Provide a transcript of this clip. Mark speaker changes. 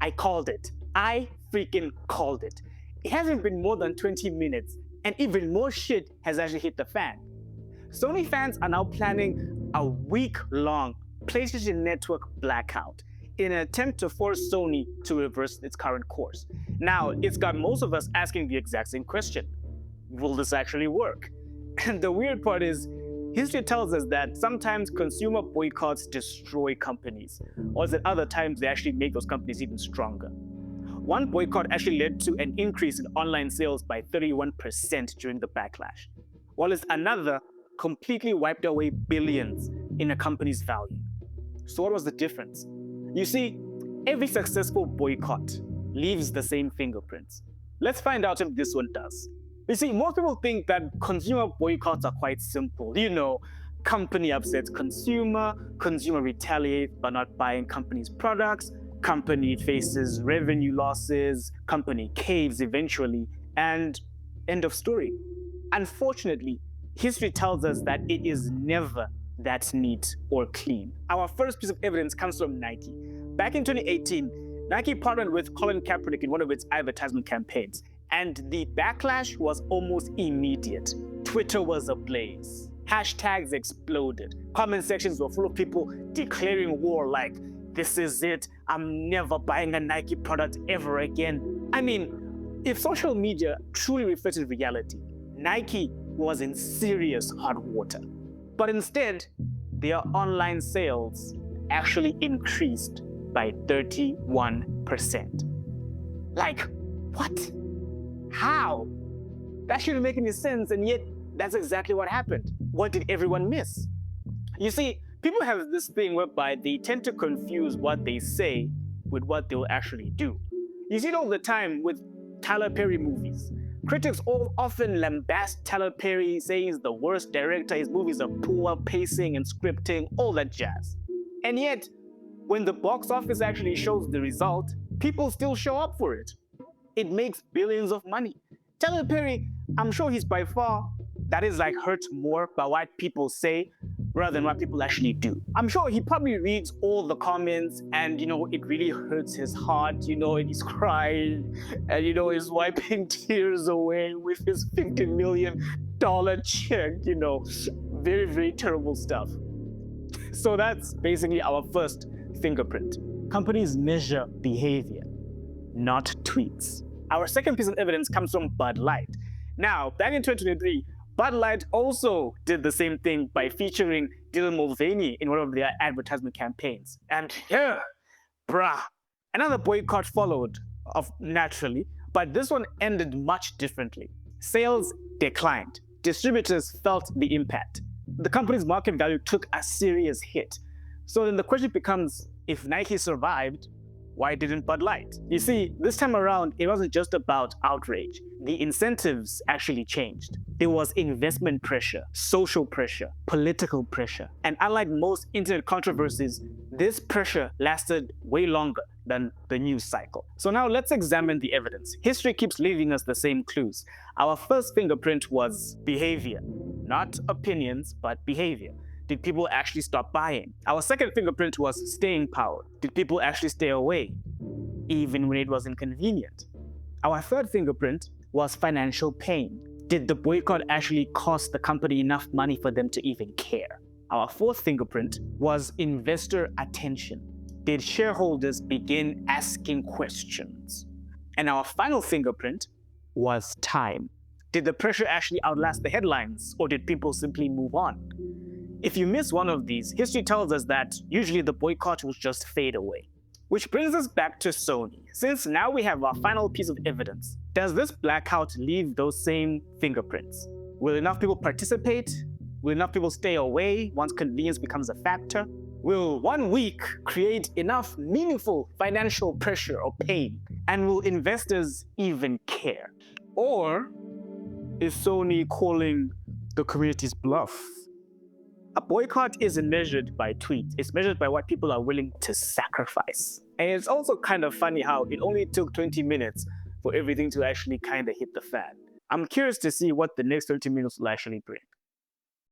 Speaker 1: I called it. I freaking called it. It hasn't been more than 20 minutes, and even more shit has actually hit the fan. Sony fans are now planning a week-long PlayStation Network blackout in an attempt to force Sony to reverse its current course. Now, it's got most of us asking the exact same question. Will this actually work? And the weird part is, history tells us that sometimes consumer boycotts destroy companies, or at other times they actually make those companies even stronger. One boycott actually led to an increase in online sales by 31% during the backlash, while another completely wiped away billions in a company's value. So what was the difference? You see, every successful boycott leaves the same fingerprints. Let's find out if this one does. You see, most people think that consumer boycotts are quite simple. You know, company upsets consumer retaliates by not buying company's products, company faces revenue losses, company caves eventually, and end of story. Unfortunately, history tells us that it is never that neat or clean. Our first piece of evidence comes from Nike. Back in 2018, Nike partnered with Colin Kaepernick in one of its advertisement campaigns, and the backlash was almost immediate. Twitter was ablaze. Hashtags exploded. Comment sections were full of people declaring war like, "This is it, I'm never buying a Nike product ever again." I mean, if social media truly reflected reality, Nike was in serious hot water. But instead, their online sales actually increased by 31%. Like, what? How? That shouldn't make any sense, and yet that's exactly what happened. What did everyone miss? You see, people have this thing whereby they tend to confuse what they say with what they'll actually do. You see it all the time with Tyler Perry movies. Critics often lambast Tyler Perry, saying he's the worst director, his movies are poor pacing and scripting, all that jazz. And yet, when the box office actually shows the result, people still show up for it. It makes billions of money. Tyler Perry, I'm sure he's by far, that is like hurt more by what people say rather than what people actually do. I'm sure he probably reads all the comments and, it really hurts his heart, and he's crying and, he's wiping tears away with his $50 million check, very, very terrible stuff. So that's basically our first fingerprint. Companies measure behavior, not tweets. Our second piece of evidence comes from Bud Light. Now, back in 2023, Bud Light also did the same thing by featuring Dylan Mulvaney in one of their advertisement campaigns. And another boycott followed, naturally, but this one ended much differently. Sales declined. Distributors felt the impact. The company's market value took a serious hit. So then the question becomes, if Nike survived, why didn't Bud Light? You see, this time around, it wasn't just about outrage. The incentives actually changed. There was investment pressure, social pressure, political pressure. And unlike most internet controversies, this pressure lasted way longer than the news cycle. So now let's examine the evidence. History keeps leaving us the same clues. Our first fingerprint was behavior. Not opinions, but behavior. Did people actually stop buying? Our second fingerprint was staying power. Did people actually stay away, even when it was inconvenient? Our third fingerprint was financial pain. Did the boycott actually cost the company enough money for them to even care? Our fourth fingerprint was investor attention. Did shareholders begin asking questions? And our final fingerprint was time. Did the pressure actually outlast the headlines, or did people simply move on? If you miss one of these, history tells us that usually the boycott will just fade away. Which brings us back to Sony. Since now we have our final piece of evidence, does this blackout leave those same fingerprints? Will enough people participate? Will enough people stay away once convenience becomes a factor? Will 1 week create enough meaningful financial pressure or pain? And will investors even care? Or is Sony calling the community's bluff? A boycott isn't measured by tweets, it's measured by what people are willing to sacrifice. And it's also kind of funny how it only took 20 minutes for everything to actually kind of hit the fan. I'm curious to see what the next 20 minutes will actually bring.